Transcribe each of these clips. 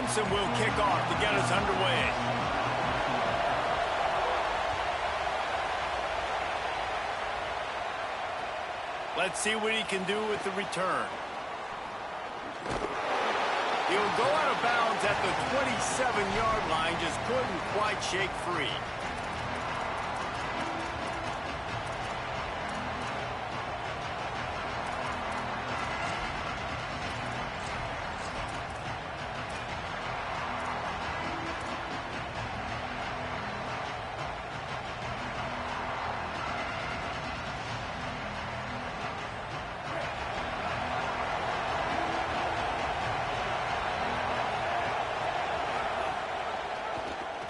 Clemson will kick off to get us underway. Let's see what he can do with the return. He'll go out of bounds at the 27-yard line, just couldn't quite shake free.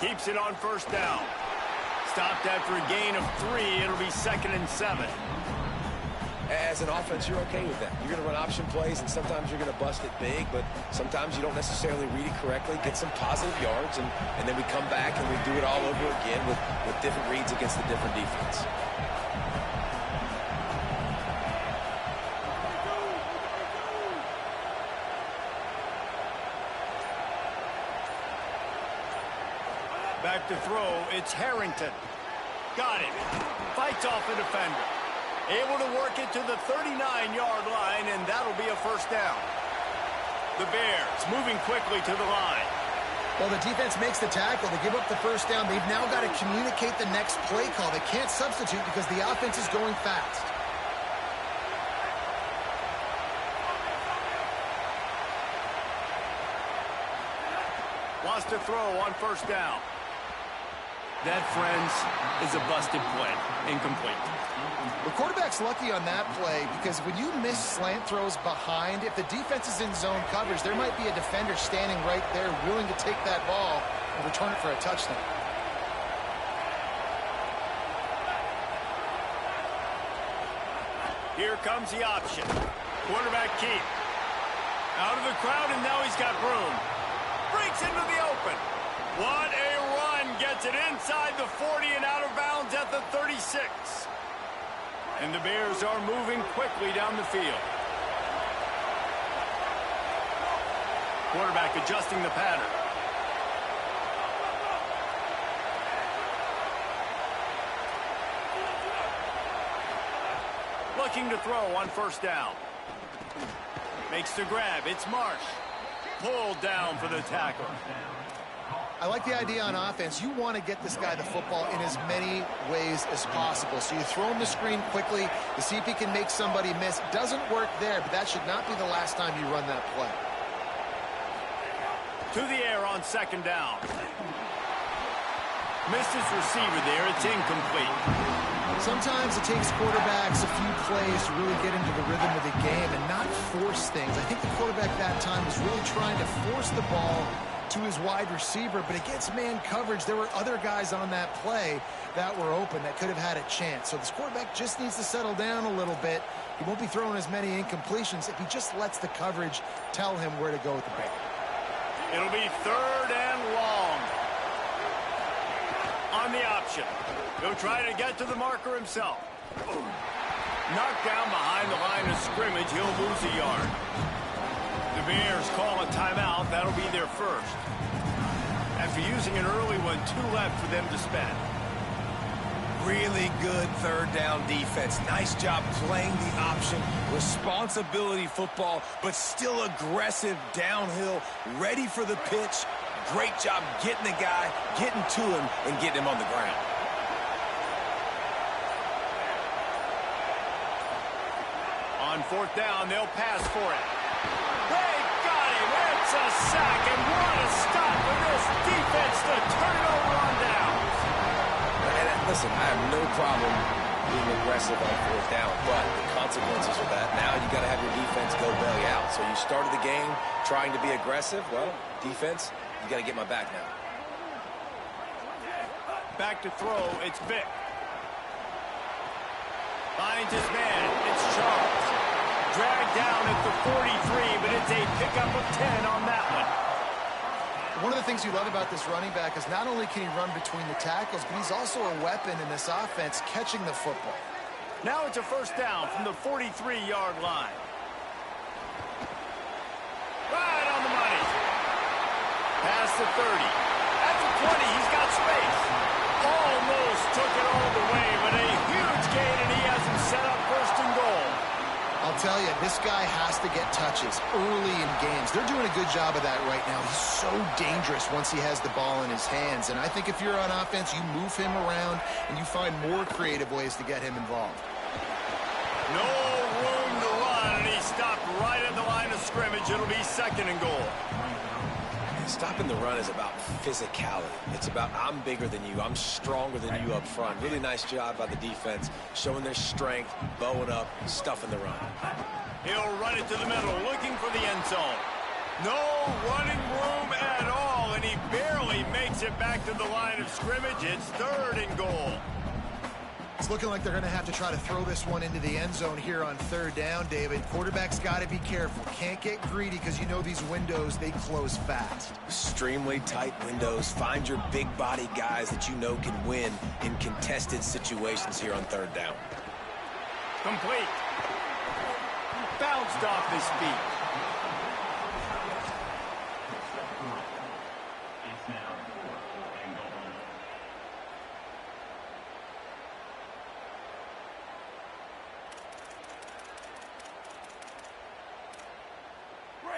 Keeps it on first down. Stopped after a gain of 3. It'll be 2nd and 7. As an offense, you're okay with that. You're going to run option plays, and sometimes you're going to bust it big, but sometimes you don't necessarily read it correctly, get some positive yards, and then we come back and we do it all over again with different reads against the different defense. Back to throw, it's Harrington. Got it. Fights off the defender. Able to work it to the 39-yard line, and that'll be a first down. The Bears moving quickly to the line. Well, the defense makes the tackle. They give up the first down. They've now got to communicate the next play call. They can't substitute because the offense is going fast. Wants to throw on first down. That, friends, is a busted play. Incomplete. The quarterback's lucky on that play because when you miss slant throws behind, if the defense is in zone coverage, there might be a defender standing right there willing to take that ball and return it for a touchdown. Here comes the option. Quarterback keep. Out of the crowd, and now he's got room. Breaks into the open. What a run. Gets it inside the 40 and out of bounds at the 36. And the Bears are moving quickly down the field. Quarterback adjusting the pattern. Looking to throw on first down. Makes the grab. It's Marsh. Pulled down for the tackle. I like the idea on offense. You want to get this guy the football in as many ways as possible. So you throw him the screen quickly to see if he can make somebody miss. Doesn't work there, but that should not be the last time you run that play. To the air on second down. Missed his receiver there. It's incomplete. Sometimes it takes quarterbacks a few plays to really get into the rhythm of the game and not force things. I think the quarterback that time was really trying to force the ball to his wide receiver, but against man coverage, there were other guys on that play that were open that could have had a chance. So this quarterback just needs to settle down a little bit. He won't be throwing as many incompletions if he just lets the coverage tell him where to go with the ball. It'll be 3rd and long. On the option. He'll try to get to the marker himself. Knocked down behind the line of scrimmage. He'll lose a yard. The Bears call a timeout. That'll be their first. After using an early one, 2 left for them to spend. Really good 3rd down defense. Nice job playing the option. Responsibility football, but still aggressive downhill, ready for the pitch. Great job getting the guy, getting to him, and getting him on the ground. On 4th down, they'll pass for it. They got him. It's a sack, and what a stop for this defense to turn it over on downs. And listen, I have no problem being aggressive on 4th down, but the consequences of that, now you got to have your defense go belly out. So you started the game trying to be aggressive. Well, defense, you got to get my back now. Back to throw, it's Vick. Finds his man, it's Charles. Dragged down at the 43, but it's a pickup of 10 on that one. One of the things you love about this running back is not only can he run between the tackles, but he's also a weapon in this offense catching the football. Now it's a first down from the 43-yard line. Right on the money. past the 30. At the 20, he's got space. Almost took it all the way, but a huge gain, and he has him set up first and goal. I'll tell you, this guy has to get touches early in games. They're doing a good job of that right now. He's so dangerous once he has the ball in his hands. And I think if you're on offense, you move him around and you find more creative ways to get him involved. No room to run, and he stopped right at the line of scrimmage. It'll be second and goal. Stopping the run is about physicality. It's about I'm bigger than you. I'm stronger than you up front. Really nice job by the defense, showing their strength, bowing up, stuffing the run. He'll run it to the middle, looking for the end zone. No running room at all, and he barely makes it back to the line of scrimmage. It's third and goal. It's looking like they're going to have to try to throw this one into the end zone here on third down, David. Quarterback's got to be careful. Can't get greedy because you know these windows, they close fast. Extremely tight windows. Find your big body guys that you know can win in contested situations here on third down. Complete. Bounced off his feet.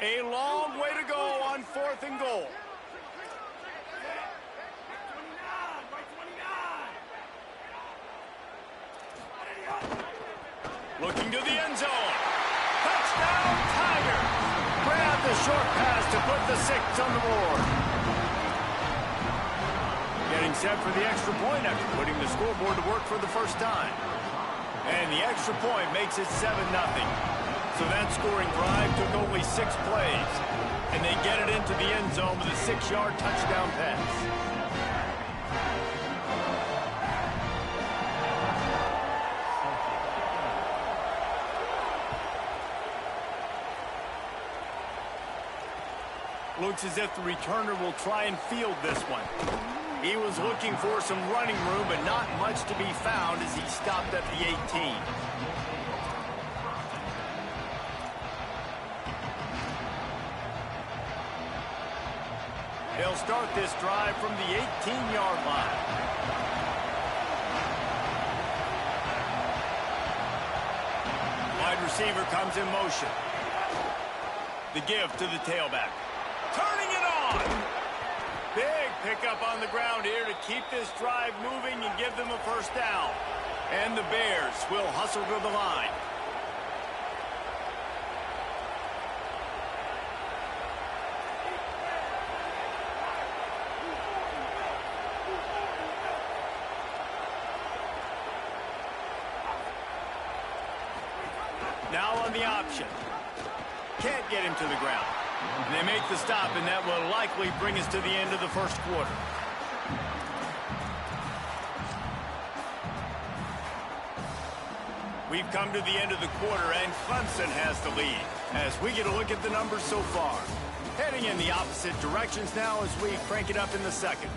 A long way to go on fourth and goal. Looking to the end zone. Touchdown, Tiger. Grab the short pass to put the 6 on the board. Getting set for the extra point after putting the scoreboard to work for the first time. And the extra point makes it 7-0. So that scoring drive took only 6 plays. And they get it into the end zone with a 6-yard touchdown pass. Looks as if the returner will try and field this one. He was looking for some running room, but not much to be found as he stopped at the 18. They'll start this drive from the 18-yard line. Wide receiver comes in motion. The give to the tailback. Turning it on! Big pickup on the ground here to keep this drive moving and give them a first down. And the Bears will hustle to the line. Now on the option. Can't get him to the ground. And they make the stop, and that will likely bring us to the end of the first quarter. We've come to the end of the quarter, and Clemson has the lead as we get a look at the numbers so far. Heading in the opposite directions now as we crank it up in the second.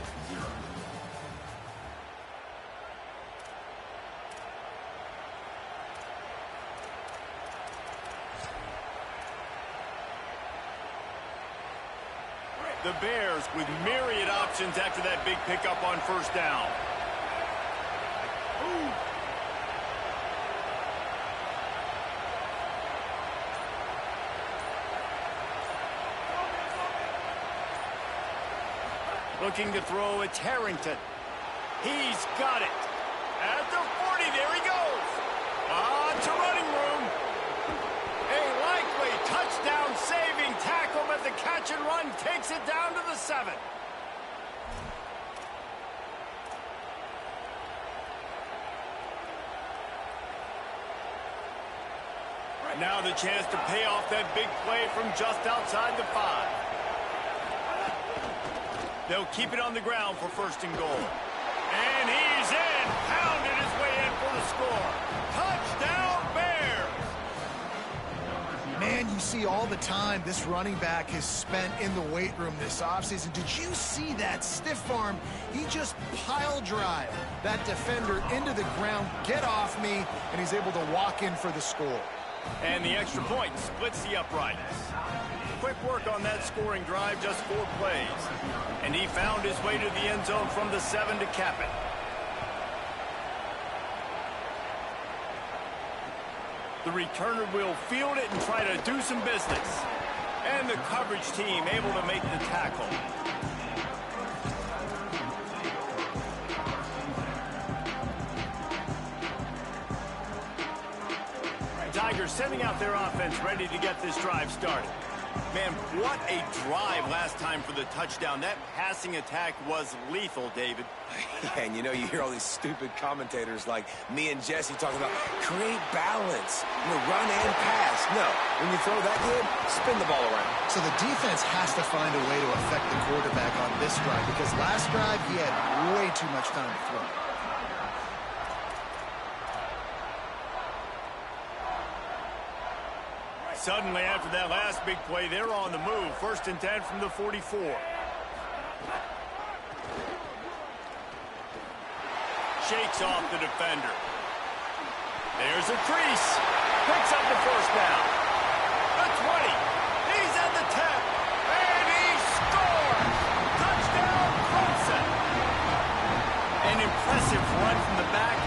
The Bears with myriad options after that big pickup on first down. Looking to throw, it's Harrington. He's got it. At the 40, there he goes. On to running room. A likely touchdown-saving tackle, but the catch and run takes it down to the 7. Now the chance to pay off that big play from just outside the 5. They'll keep it on the ground for first and goal. And he's in, pounded his way in for the score. Touchdown, Bears! Man, you see all the time this running back has spent in the weight room this offseason. Did you see that stiff arm? He just pile drive that defender into the ground, get off me, and he's able to walk in for the score. And the extra point splits the uprights. quick work on that scoring drive, just 4 plays. And he found his way to the end zone from the 7 to cap it. The returner will field it and try to do some business. And the coverage team able to make the tackle. Tigers sending out their offense ready to get this drive started. Man, what a drive last time for the touchdown. That passing attack was lethal, David. Yeah, and you hear all these stupid commentators like me and Jesse talking about create balance, run and pass. No, when you throw that good, spin the ball around. So the defense has to find a way to affect the quarterback on this drive because last drive he had way too much time to throw. Suddenly, after that last big play, they're on the move. 1st and 10 from the 44. Shakes off the defender. There's a crease. Picks up the 1st down. The 20. He's at the 10. And he scores! Touchdown, Clemson. An impressive run from the back.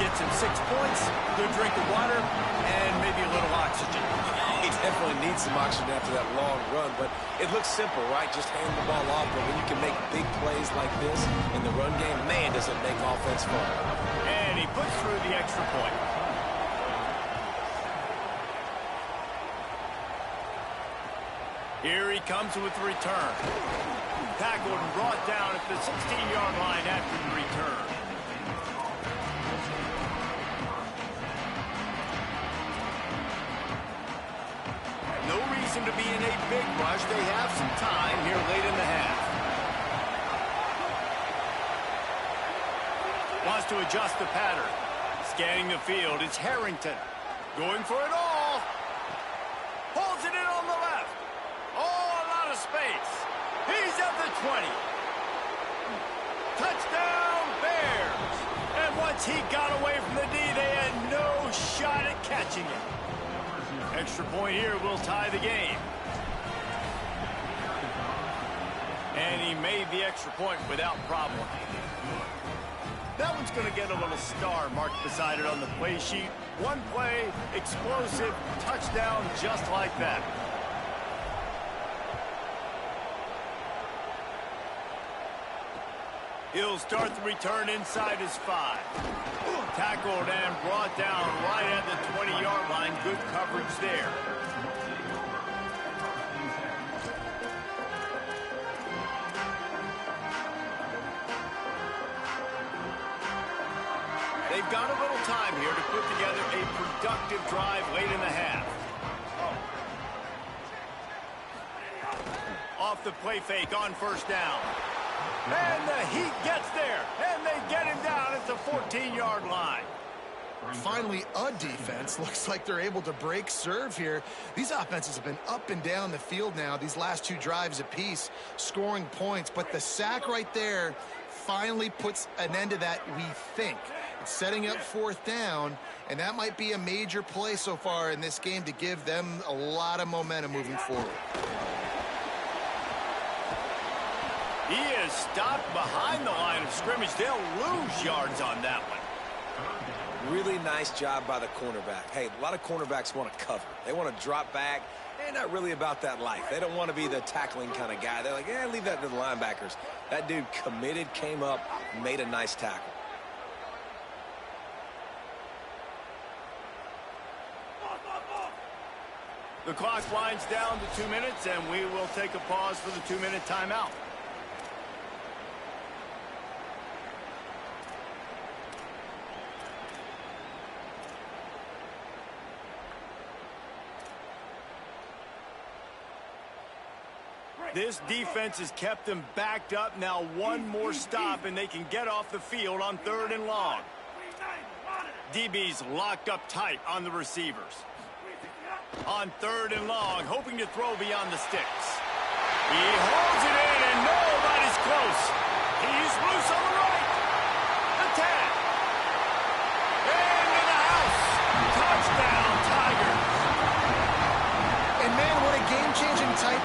Gets him 6 points, good drink of water, and maybe a little oxygen. He definitely needs some oxygen after that long run, but it looks simple, right? Just hand the ball off, but when you can make big plays like this in the run game, man, does it make offense fun. And he puts through the extra point. Here he comes with the return. Tackled and brought down at the 16-yard line after the return. No reason to be in a big rush. They have some time here late in the half. Wants to adjust the pattern. Scanning the field. It's Harrington. Going for it all. Pulls it in on the left. Oh, a lot of space. He's at the 20. Touchdown, Bears. And once he got away from the D, they had no shot at catching it. Extra point here will tie the game. And he made the extra point without problem. That one's going to get a little star marked beside it on the play sheet. One play, explosive, touchdown just like that. He'll start the return inside his 5. Tackled and brought down right at the 20-yard line. Good coverage there. They've got a little time here to put together a productive drive late in the half. Off the play fake on 1st down. And the Heat gets there, and they get him down at the 14-yard line. Finally, a defense. Looks like they're able to break serve here. These offenses have been up and down the field now, these last 2 drives apiece, scoring points. But the sack right there finally puts an end to that, we think. It's setting up 4th down, and that might be a major play so far in this game to give them a lot of momentum moving forward. He is stopped behind the line of scrimmage. They'll lose yards on that one. Really nice job by the cornerback. Hey, a lot of cornerbacks want to cover. They want to drop back. They're not really about that life. They don't want to be the tackling kind of guy. They're like, yeah, leave that to the linebackers. That dude committed, came up, made a nice tackle. The clock winds down to 2 minutes, and we will take a pause for the 2-minute timeout. This defense has kept them backed up. Now one more stop, and they can get off the field on 3rd and long. DB's locked up tight on the receivers. On 3rd and long, hoping to throw beyond the sticks. He holds it in, and nobody's close. He's loose on the right. The 10. Into the house. Touchdown, Tigers. And man, what a game-changing type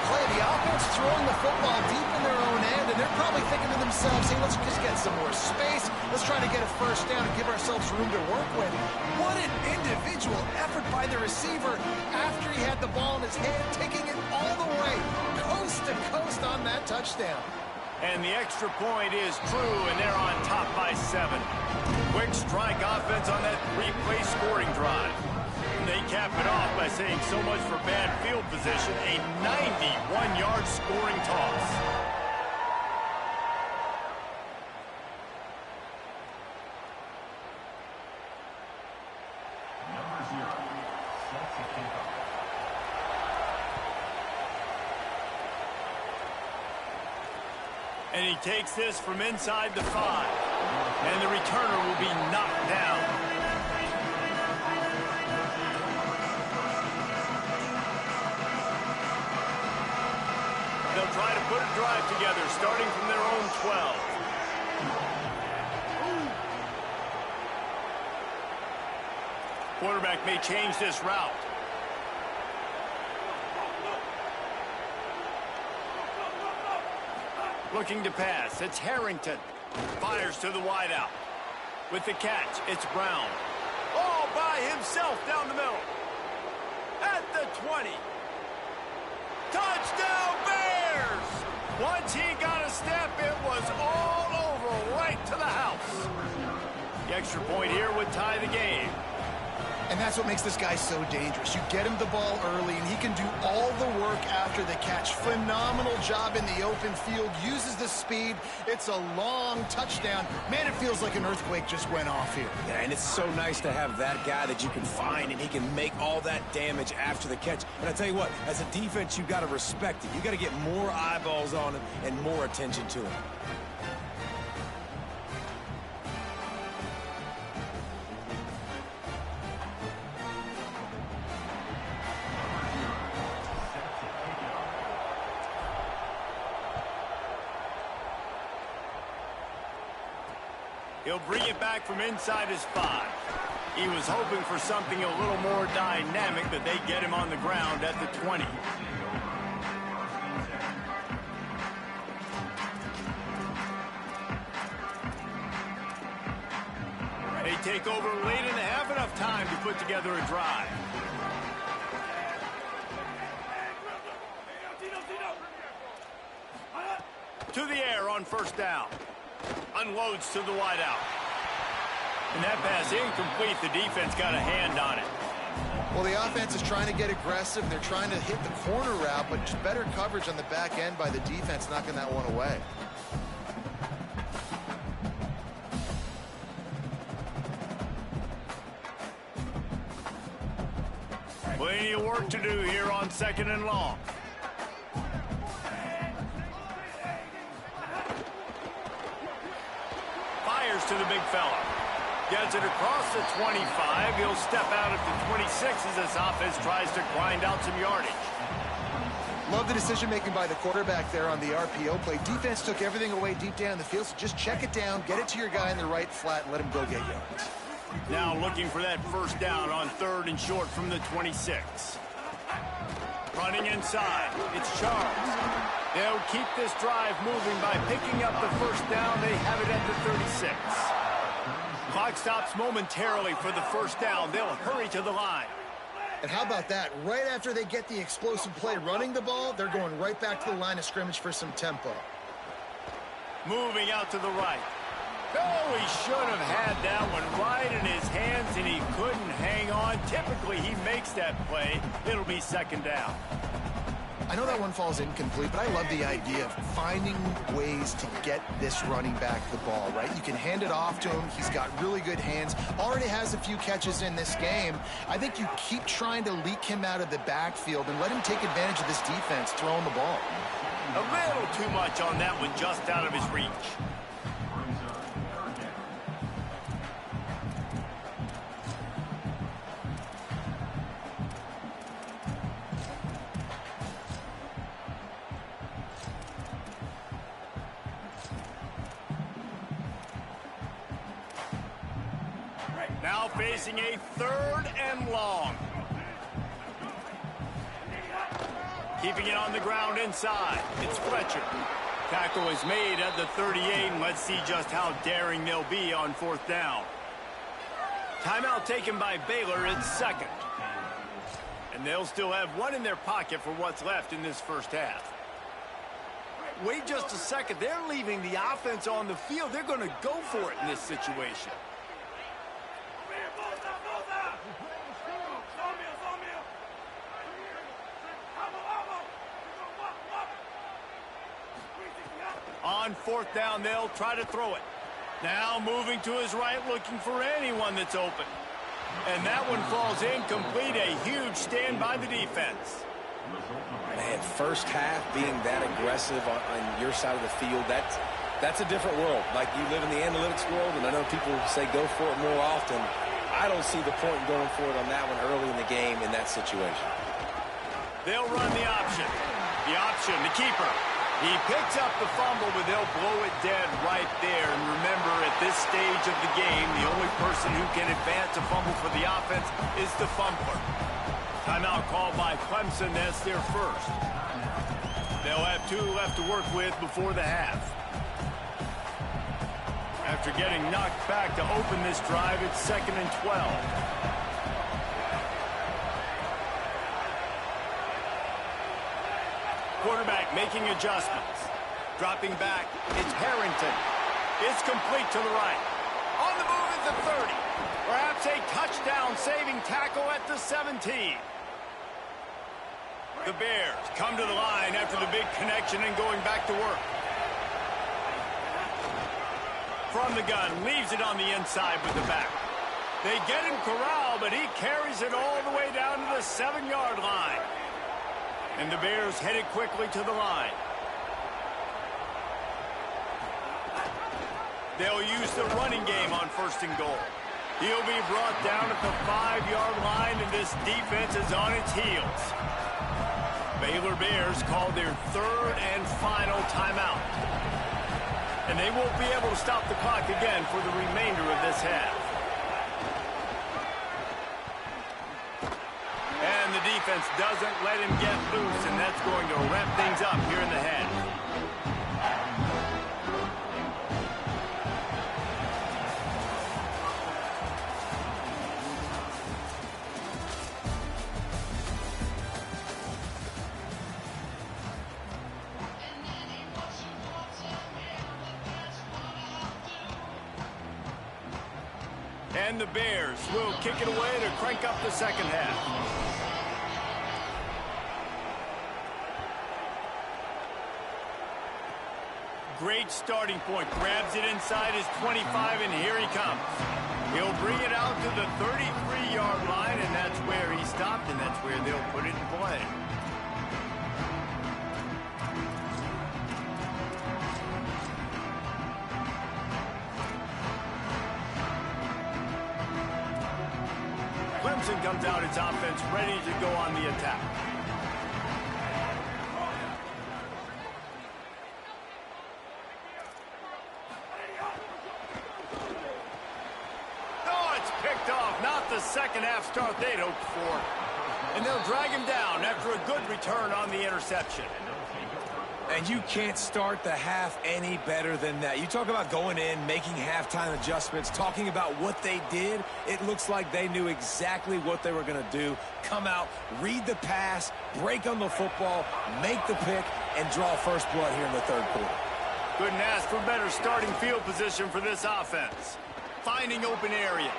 probably thinking to themselves, hey, let's just get some more space. Let's try to get a first down and give ourselves room to work with. What an individual effort by the receiver after he had the ball in his hand, taking it all the way, coast to coast on that touchdown. And the extra point is true, and they're on top by 7. Quick strike offense on that 3-play scoring drive. And they cap it off by saying so much for bad field position, a 91-yard scoring toss. Number 0 sets a kickoff. And he takes this from inside the 5. And the returner will be knocked down. They'll try to put a drive together, starting from their own 12. Quarterback may change this route. Looking to pass, it's Harrington. Fires to the wideout. With the catch, it's Brown. All by himself down the middle. At the 20. Touchdown Bears! Once he got a step, it was all over right to the house. The extra point here would tie the game. And that's what makes this guy so dangerous. You get him the ball early, and he can do all the work after the catch. Phenomenal job in the open field. Uses the speed. It's a long touchdown. Man, it feels like an earthquake just went off here. Yeah, and it's so nice to have that guy that you can find, and he can make all that damage after the catch. And I tell you what, as a defense, you got to respect it. You got to get more eyeballs on him and more attention to him. He'll bring it back from inside his 5. He was hoping for something a little more dynamic, but they get him on the ground at the 20. They take over late and have enough time to put together a drive. To the air on first down. Unloads to the wideout. And that pass incomplete. The defense got a hand on it. Well, the offense is trying to get aggressive. They're trying to hit the corner route, but just better coverage on the back end by the defense, knocking that one away. Plenty of work to do here on 2nd and long. Fires to the big fella. Gets it across the 25. He'll step out at the 26 as this offense tries to grind out some yardage. Love the decision-making by the quarterback there on the RPO play. Defense took everything away deep down the field, so just check it down, get it to your guy in the right flat, and let him go get yards. Now looking for that first down on 3rd and short from the 26. Running inside, it's Charles. They'll keep this drive moving by picking up the first down. They have it at the 36. Clock stops momentarily for the first down. They'll hurry to the line. And how about that? Right after they get the explosive play running the ball, they're going right back to the line of scrimmage for some tempo. Moving out to the right. Oh, he should have had that one right in his hands, and he couldn't hang on. Typically, he makes that play. It'll be 2nd down. I know that one falls incomplete, but I love the idea of finding ways to get this running back the ball, right? You can hand it off to him. He's got really good hands. Already has a few catches in this game. I think you keep trying to leak him out of the backfield and let him take advantage of this defense throwing the ball. A little too much on that one, just out of his reach. Now facing a 3rd and long. Keeping it on the ground inside. It's Fletcher. Tackle is made at the 38, and let's see just how daring they'll be on 4th down. Timeout taken by Baylor. It's 2nd. And they'll still have one in their pocket for what's left in this first half. Wait just a second. They're leaving the offense on the field. They're going to go for it in this situation. On 4th down, they'll try to throw it. Now moving to his right, looking for anyone that's open. And that one falls incomplete. A huge stand by the defense. Man, first half being that aggressive on your side of the field, that's a different world. Like, you live in the analytics world, and I know people say go for it more often. I don't see the point in going for it on that one early in the game in that situation. They'll run the option. The option, the keeper. He picks up the fumble, but they'll blow it dead right there. And remember, at this stage of the game, the only person who can advance a fumble for the offense is the fumbler. Timeout called by Clemson. That's their first. They'll have 2 left to work with before the half. After getting knocked back to open this drive, it's 2nd and 12. Quarterback making adjustments. Dropping back, it's Harrington. It's complete to the right. On the move is the 30. Perhaps a touchdown-saving tackle at the 17. The Bears come to the line after the big connection and going back to work. From the gun, leaves it on the inside with the back. They get him corralled, but he carries it all the way down to the 7-yard line. And the Bears headed quickly to the line. They'll use the running game on 1st and goal. He'll be brought down at the 5-yard line, and this defense is on its heels. Baylor Bears call their 3rd and final timeout. And they won't be able to stop the clock again for the remainder of this half. And the defense doesn't let him get loose, and that's going to wrap things up here in the half. And the Bears will kick it away to crank up the second half. Great starting point. Grabs it inside his 25, and here he comes. He'll bring it out to the 33-yard line, and that's where he stopped, and that's where they'll put it in play. Clemson comes out its offense ready to go on the attack. Oh, it's picked off. Not the second half start they'd hoped for. And they'll drag him down after a good return on the interception. And you can't start the half any better than that. You talk about going in, making halftime adjustments, talking about what they did. It looks like they knew exactly what they were going to do. Come out, read the pass, break on the football, make the pick, and draw first blood here in the 3rd quarter. Couldn't ask for better starting field position for this offense. Finding open areas.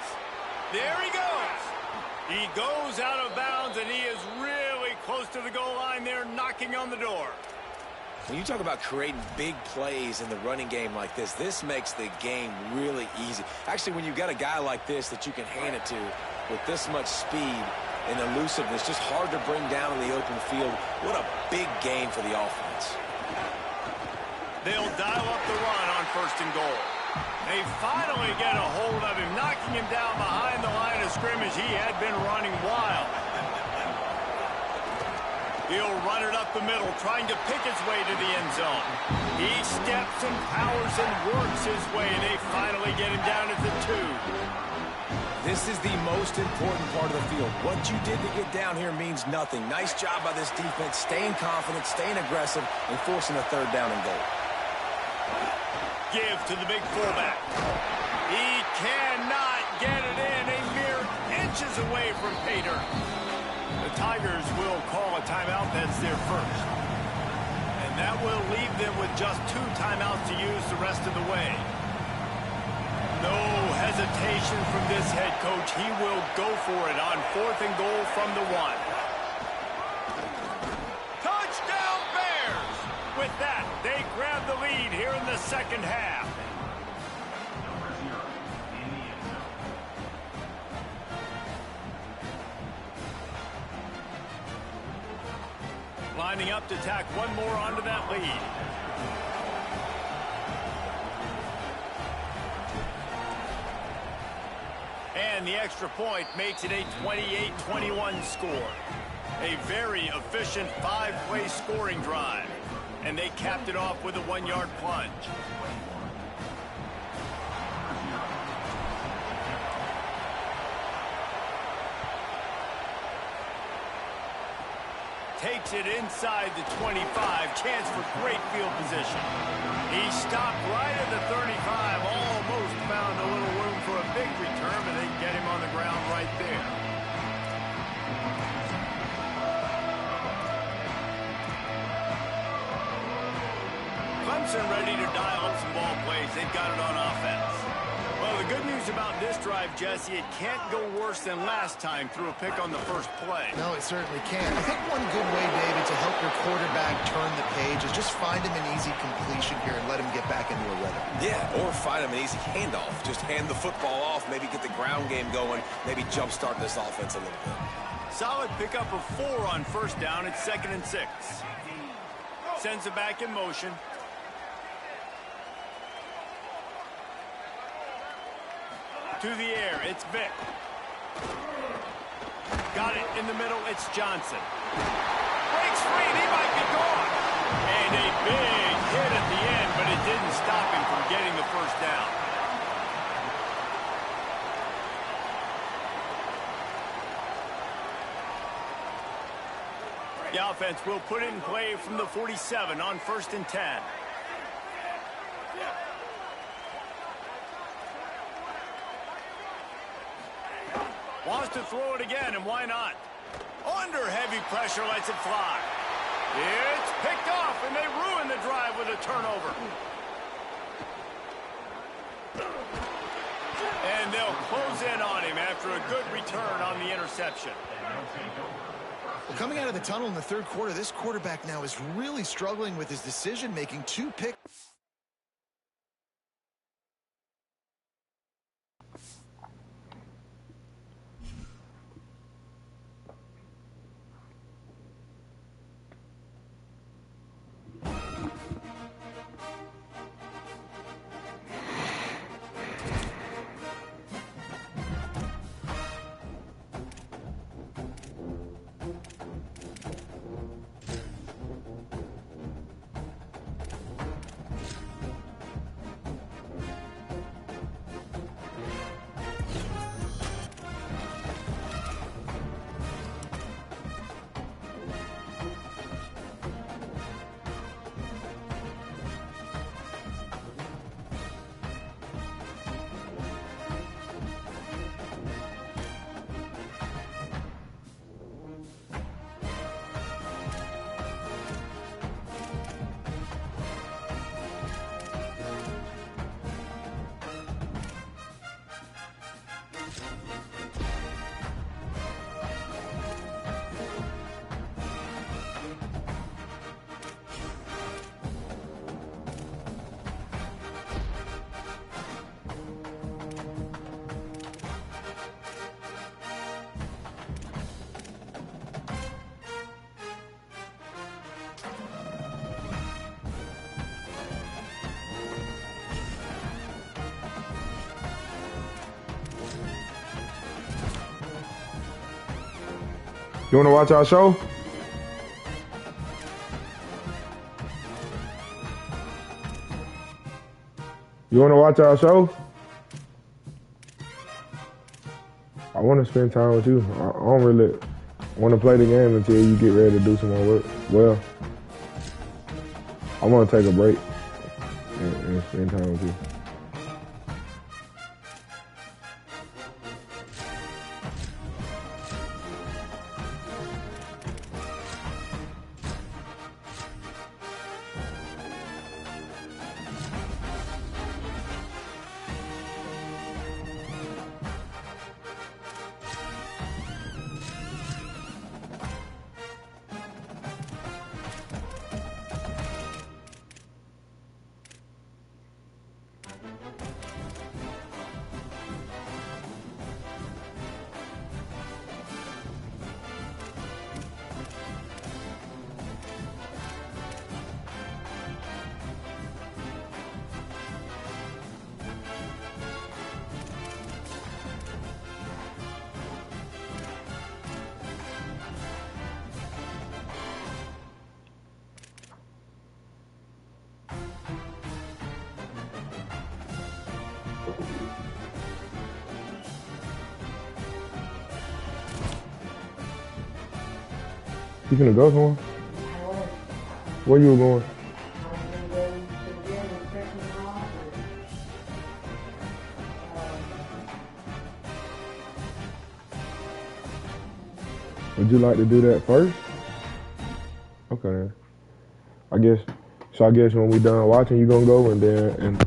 There he goes. He goes out of bounds, and he is really close to the goal line there, knocking on the door. When you talk about creating big plays in the running game like this makes the game really easy. Actually, when you've got a guy like this that you can hand it to with this much speed and elusiveness, just hard to bring down in the open field, what a big game for the offense. They'll dial up the run on 1st and goal. They finally get a hold of him, knocking him down behind the line of scrimmage. He had been running wild. He'll run it up the middle, trying to pick his way to the end zone. He steps and powers and works his way, and they finally get him down at the 2. This is the most important part of the field. What you did to get down here means nothing. Nice job by this defense, staying confident, staying aggressive, and forcing a 3rd down and goal. give to the big fullback. He cannot get it in, a mere inches away from pay dirt. The Tigers will call a timeout. That's their first. And that will leave them with just 2 timeouts to use the rest of the way. No hesitation from this head coach. He will go for it on 4th and goal from the 1. Touchdown Bears! With that, they grab the lead here in the second half. Number 0 in the end zone. Lining up to tack one more onto that lead. And the extra point makes it a 28-21 score. A very efficient 5-play scoring drive. And they capped it off with a 1-yard plunge. Takes it inside the 25. Chance for great field position. He stopped right at the 35. Almost found a little room for a big return, but they get him on the ground right there. Clemson ready to dial up some ball plays. They've got it on offense. Well, the good news about this drive, Jesse, it can't go worse than last time through a pick on the first play. No, it certainly can't. I think one good way, David, to help your quarterback turn the page is just find him an easy completion here and let him get back into a rhythm. Yeah, or find him an easy handoff. Just hand the football off, maybe get the ground game going, maybe jumpstart this offense a little bit. Solid pickup of 4 on first down. It's 2nd and 6. Sends it back in motion. To the air, it's Vick. Got it in the middle, it's Johnson. Breaks free, and he might be gone. And a big hit at the end, but it didn't stop him from getting the first down. The offense will put it in play from the 47 on 1st and 10. Wants to throw it again, and why not? Under heavy pressure, lets it fly. It's picked off, and they ruin the drive with a turnover. And they'll close in on him after a good return on the interception. Well, coming out of the tunnel in the 3rd quarter, this quarterback now is really struggling with his decision-making. 2 picks. You want to watch our show? You want to watch our show? I want to spend time with you. I don't really want to play the game until you get ready to do some more work. Well, I want to take a break and and spend time with you. You gonna go somewhere? Where you going? Would you like to do that first? Okay. I guess when we done watching, you gonna go and then